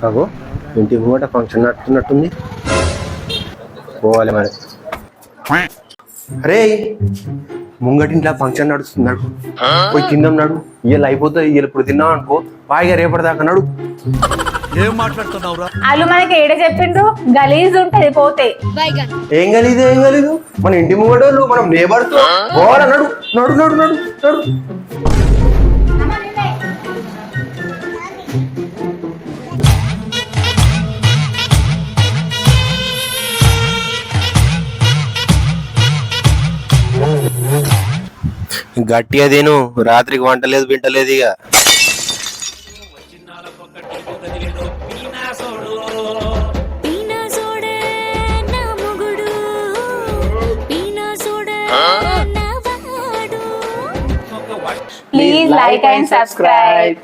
అగో ఇంటి ముంగట ఫంక్షన్ నడుతున్నట్టుంది, పోవాలి మరి. అరే ముంగటింట్లో ఫంక్షన్ నడుస్తున్నాడు, పోయి తిందాం. ఇవాళ అయిపోతుంది, ఇవాళ ఇప్పుడు తిన్నాం అనుకో బాయిగా రేపటిదాకా నడు. ఏం మాట్లాడుతున్నావురా? వాళ్ళు మనకి ఏడ చెప్పిండ్రు గలీజ్ ఉంటది పోతే. ఏం గలీదు మన ఇంటి ముంగటోళ్ళు, మనం నేబర్స్. పోవాలా, నడు నడు నడు నడు నడు. గట్టిగా తిను, రాత్రికి వంట లేదు బింటలేదు ఇక. Please like and subscribe.